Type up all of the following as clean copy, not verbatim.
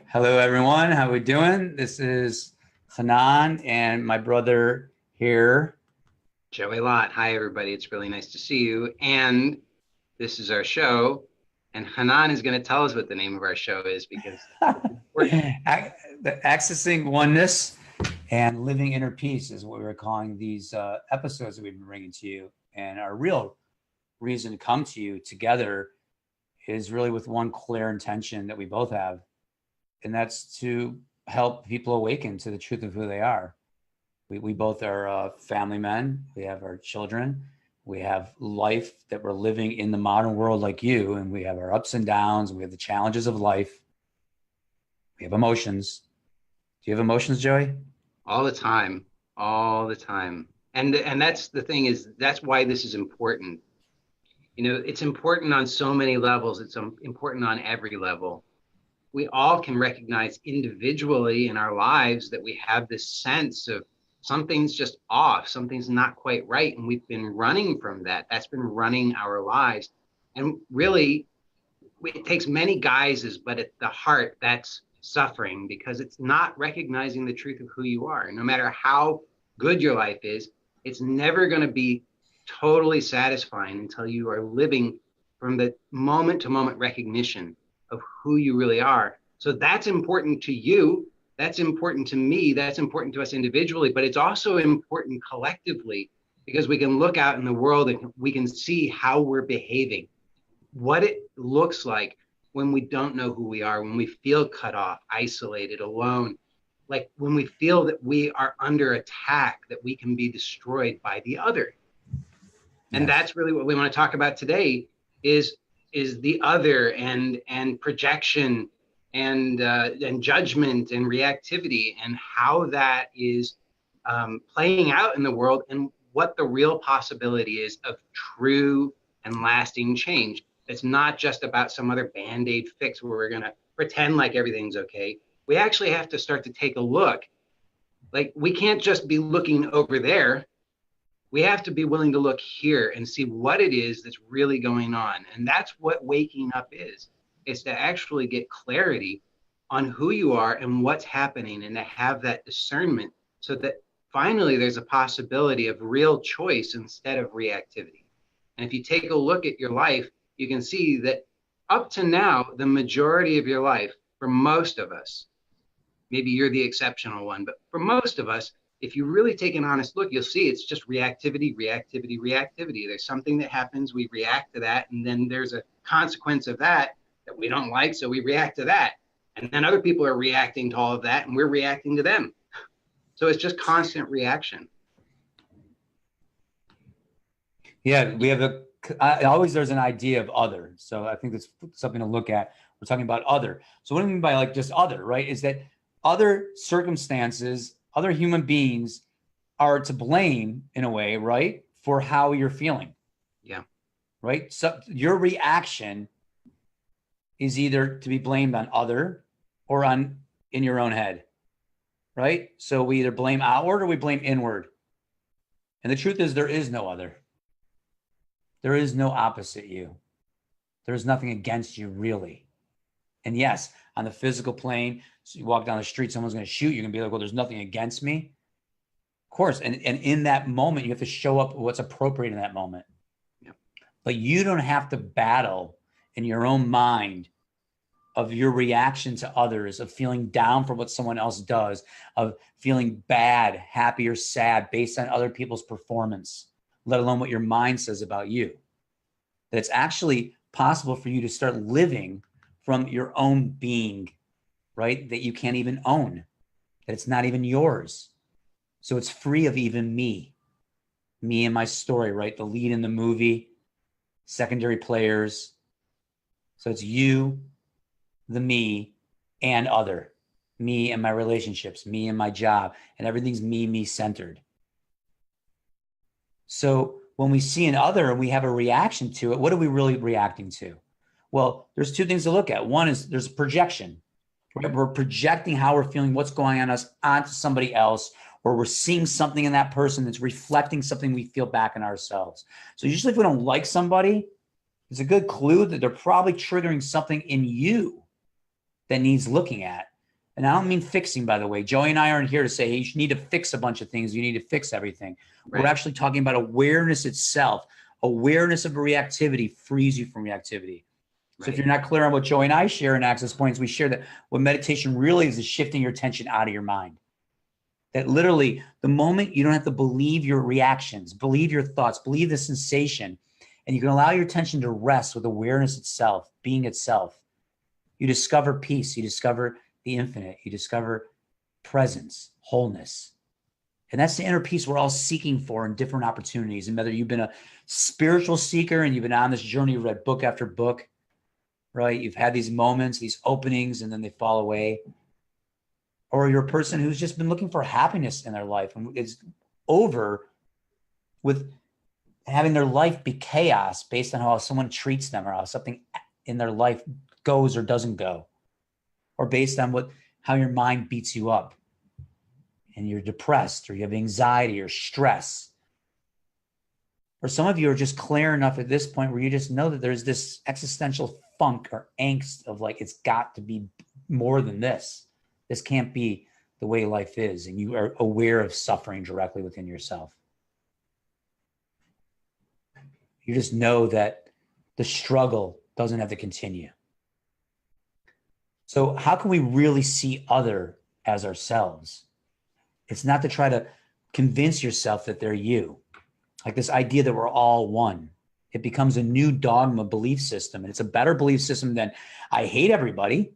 Hello, everyone. How we doing? This is Chanan and my brother here. Joey Lott. Hi, everybody. It's really nice to see you. And this is our show. And Hanan is going to tell us what the name of our show is because it's important. Accessing oneness and living inner peace is what we're calling these episodes that we've been bringing to you. And our real reason to come to you together is really with one clear intention that we both have, and that's to help people awaken to the truth of who they are. We both are family men. We have our children. We have life that we're living in the modern world like you, and we have our ups and downs. We have the challenges of life. We have emotions. Do you have emotions, Joey? All the time, all the time. And that's the thing is that's why this is important. It's important on so many levels. It's important on every level. We all can recognize individually in our lives that we have this sense of something's just off, something's not quite right. And we've been running from that. That's been running our lives. And really, it takes many guises, but at the heart, that's suffering because it's not recognizing the truth of who you are. No matter how good your life is, it's never going to be totally satisfying until you are living from the moment to moment recognition of who you really are. So that's important to you. That's important to me. That's important to us individually, but it's also important collectively because we can look out in the world and we can see how we're behaving, what it looks like when we don't know who we are, when we feel cut off, isolated, alone, like when we feel that we are under attack, that we can be destroyed by the other. And Yes. that's really what we want to talk about today is the other and projection and judgment and reactivity and how that is playing out in the world and what the real possibility is of true and lasting change. It's not just about some other band-aid fix where we're going to pretend like everything's okay. We actually have to start to take a look. Like we can't just be looking over there. We have to be willing to look here and see what it is that's really going on. And that's what waking up is to actually get clarity on who you are and what's happening and to have that discernment so that finally there's a possibility of real choice instead of reactivity. And if you take a look at your life, you can see that up to now, the majority of your life, for most of us, maybe you're the exceptional one, but for most of us, if you really take an honest look, you'll see it's just reactivity, reactivity, reactivity. There's something that happens, we react to that, and then there's a consequence of that we don't like, so we react to that. And then other people are reacting to all of that, and we're reacting to them. So it's just constant reaction. Yeah, we have always there's an idea of other. So I think that's something to look at. We're talking about other. So what do we mean by like just other, right? Is that other circumstances, other human beings are to blame in a way, right? For how you're feeling. Yeah. Right. So your reaction is either to be blamed on other or on in your own head. Right. So we either blame outward or we blame inward. And the truth is there is no other. There is no opposite you. There is nothing against you, really. And yes, on the physical plane, so you walk down the street, someone's going to shoot you. You're going to be like, well, there's nothing against me. Of course. And in that moment, you have to show up what's appropriate in that moment. Yep. But you don't have to battle in your own mind of your reaction to others, of feeling down for what someone else does, of feeling bad, happy, or sad based on other people's performance, let alone what your mind says about you. That it's actually possible for you to start living from your own being, right? That you can't even own, that it's not even yours. So it's free of even me and my story, right? The lead in the movie, secondary players. So it's you, the me, and other. Me and my relationships, me and my job, and everything's me centered. So when we see an other and we have a reaction to it, what are we really reacting to? Well, there's two things to look at. One is there's a projection. Right? We're projecting how we're feeling, what's going on us onto somebody else, or we're seeing something in that person that's reflecting something we feel back in ourselves. So usually if we don't like somebody, it's a good clue that they're probably triggering something in you that needs looking at. And I don't mean fixing, by the way. Joey and I aren't here to say, hey, you need to fix a bunch of things. You need to fix everything. Right. We're actually talking about awareness itself. Awareness of reactivity frees you from reactivity. So if you're not clear on what Joey and I share in Access Points, we share that what meditation really is shifting your attention out of your mind. That literally the moment you don't have to believe your reactions, believe your thoughts, believe the sensation, and you can allow your attention to rest with awareness itself, being itself. You discover peace. You discover the infinite. You discover presence, wholeness. And that's the inner peace we're all seeking for in different opportunities. And whether you've been a spiritual seeker and you've been on this journey, you've read book after book, right? You've had these moments, these openings, and then they fall away. Or you're a person who's just been looking for happiness in their life and is over with having their life be chaos based on how someone treats them or how something in their life goes or doesn't go, or based on how your mind beats you up and you're depressed or you have anxiety or stress. Or some of you are just clear enough at this point where you just know that there's this existential funk or angst of like, it's got to be more than this. This can't be the way life is. And you are aware of suffering directly within yourself. You just know that the struggle doesn't have to continue. So how can we really see other as ourselves? It's not to try to convince yourself that they're you. Like this idea that we're all one. It becomes a new dogma belief system. And it's a better belief system than I hate everybody.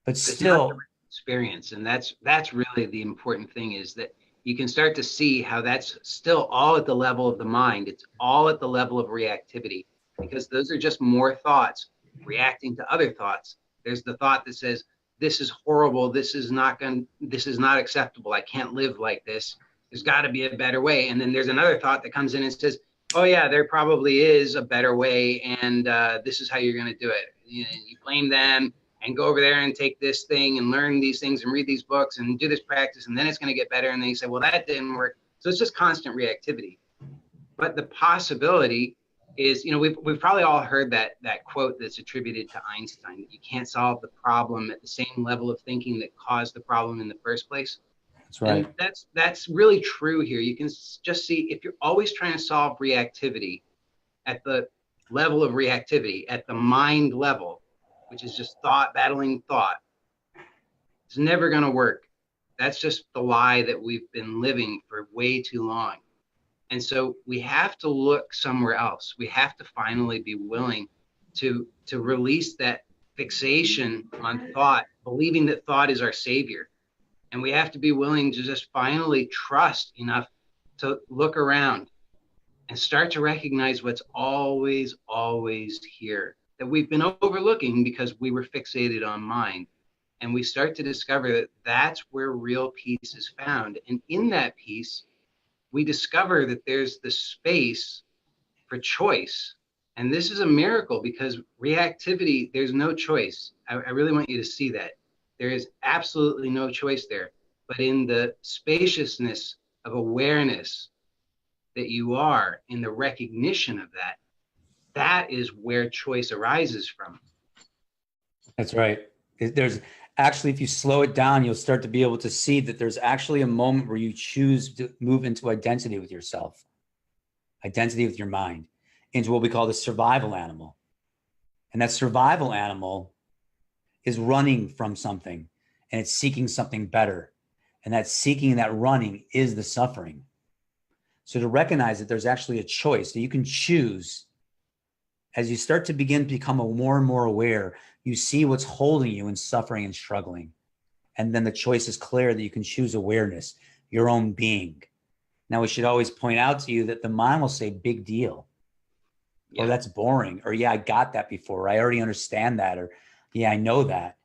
But still experience. And that's really the important thing, is that you can start to see how that's still all at the level of the mind. It's all at the level of reactivity, because those are just more thoughts reacting to other thoughts. There's the thought that says, this is horrible. This is not acceptable. I can't live like this. There's got to be a better way. And then there's another thought that comes in and says, oh yeah, there probably is a better way. And this is how you're going to do it. You blame them and go over there and take this thing and learn these things and read these books and do this practice. And then it's going to get better. And then you say, well, that didn't work. So it's just constant reactivity. But the possibility is, we've probably all heard that quote that's attributed to Einstein, that you can't solve the problem at the same level of thinking that caused the problem in the first place. That's right. And that's really true here. You can just see, if you're always trying to solve reactivity at the level of reactivity, at the mind level, which is just thought battling thought, it's never going to work. That's just the lie that we've been living for way too long. And so we have to look somewhere else. We have to finally be willing to release that fixation on thought, believing that thought is our savior. And we have to be willing to just finally trust enough to look around and start to recognize what's always, always here, that we've been overlooking because we were fixated on mind. And we start to discover that that's where real peace is found. And in that peace, we discover that there's the space for choice. And this is a miracle, because reactivity, there's no choice. I really want you to see that. There is absolutely no choice there. But in the spaciousness of awareness that you are, in the recognition of that, that is where choice arises from. That's right. There's actually, if you slow it down, you'll start to be able to see that there's actually a moment where you choose to move into identity with yourself, identity with your mind, into what we call the survival animal. And that survival animal is running from something, and it's seeking something better. And that seeking, that running, is the suffering. So to recognize that there's actually a choice that you can choose. As you start to begin to become more and more aware, you see what's holding you in suffering and struggling. And then the choice is clear that you can choose awareness, your own being. Now, we should always point out to you that the mind will say, big deal. Yeah. Or that's boring. Or, yeah, I got that before. Or, I already understand that. Or, yeah, I know that.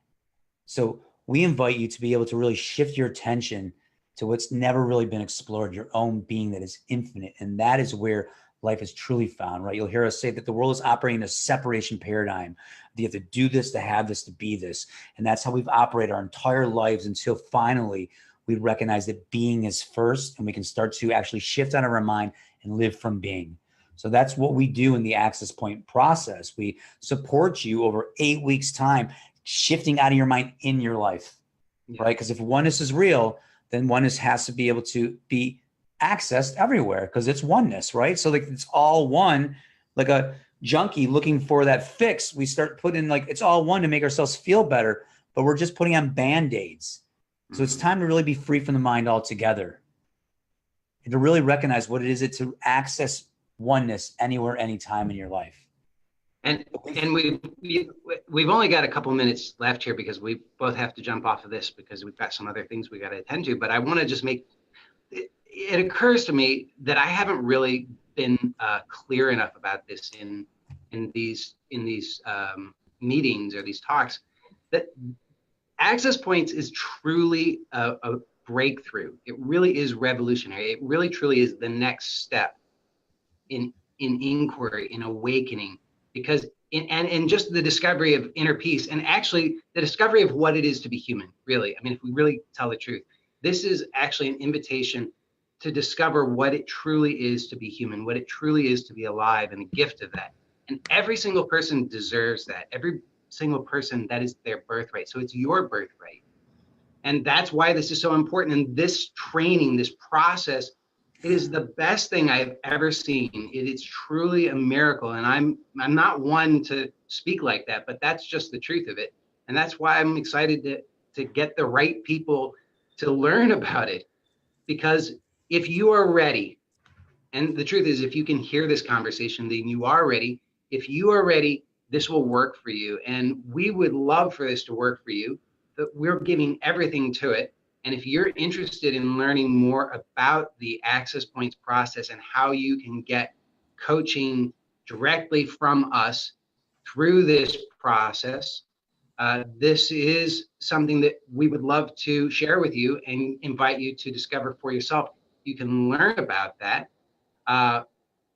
So we invite you to be able to really shift your attention to what's never really been explored, your own being that is infinite. And that is where life is truly found, right? You'll hear us say that the world is operating in a separation paradigm. You have to do this, to have this, to be this. And that's how we've operated our entire lives until finally we recognize that being is first, and we can start to actually shift out of our mind and live from being. So that's what we do in the Access Point process. We support you over 8 weeks' time, shifting out of your mind in your life, right? Because if oneness is real, then oneness has to be able to be accessed everywhere because it's oneness, right? So like it's all one, like a junkie looking for that fix. We start putting like it's all one to make ourselves feel better, but we're just putting on band-aids. So it's time to really be free from the mind altogether and to really recognize what it is to access oneness anywhere, anytime in your life. And we've only got a couple minutes left here because we both have to jump off of this because we've got some other things we got to attend to. But I want to just make it occurs to me that I haven't really been clear enough about this in these meetings or these talks, that access points is truly a breakthrough. It really is revolutionary. It really truly is the next step in inquiry, in awakening, because in just the discovery of inner peace, and actually the discovery of what it is to be human, really. I mean, if we really tell the truth, this is actually an invitation to discover what it truly is to be human, what it truly is to be alive, and the gift of that. And every single person deserves that. Every single person, that is their birthright. So it's your birthright. And that's why this is so important. And this training, this process, it is the best thing I've ever seen. It is truly a miracle. And I'm not one to speak like that, but that's just the truth of it. And that's why I'm excited to get the right people to learn about it. Because if you are ready, and the truth is, if you can hear this conversation, then you are ready. If you are ready, this will work for you. And we would love for this to work for you. But we're giving everything to it. And if you're interested in learning more about the access points process and how you can get coaching directly from us through this process, this is something that we would love to share with you and invite you to discover for yourself. You can learn about that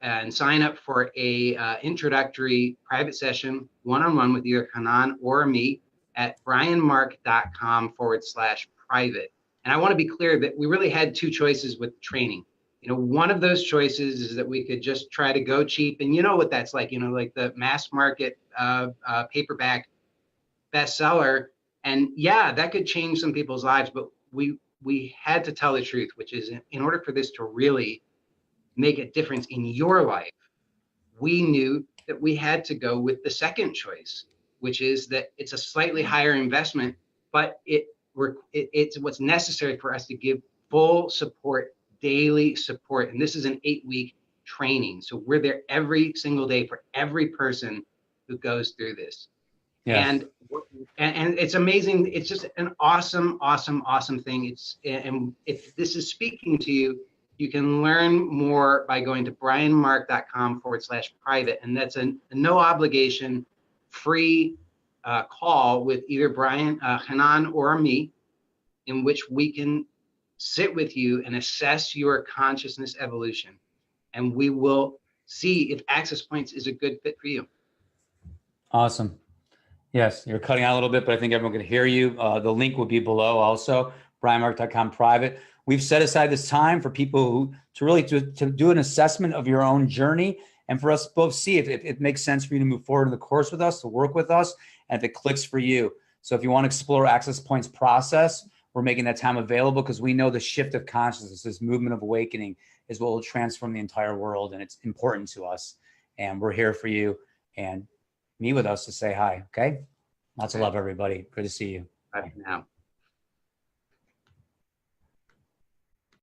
and sign up for a introductory private session one-on-one with either Chanan or me at brianmark.com/private. And I want to be clear that we really had two choices with training. You know, one of those choices is that we could just try to go cheap, and you know what that's like, you know, like the mass market paperback bestseller. And yeah, that could change some people's lives, but we had to tell the truth, which is in order for this to really make a difference in your life, we knew that we had to go with the second choice, which is that it's a slightly higher investment, but it's what's necessary for us to give full support, daily support. And this is an 8-week training. So we're there every single day for every person who goes through this. Yes. And it's amazing. It's just an awesome thing. And if this is speaking to you, you can learn more by going to brianmark.com/private. And that's a no obligation, free call with either Chanan or me, in which we can sit with you and assess your consciousness evolution. And we will see if Access Points is a good fit for you. Awesome. Yes, you're cutting out a little bit, but I think everyone can hear you. The link will be below also, brianmark.com/private. We've set aside this time for people to really do an assessment of your own journey and for us both see if it makes sense for you to move forward in the course with us, to work with us, and if it clicks for you. So if you want to explore Access Points process, we're making that time available because we know the shift of consciousness, this movement of awakening is what will transform the entire world, and it's important to us. And we're here for you. And meet with us to say hi, okay? Lots of love, everybody. Good to see you. Bye for now.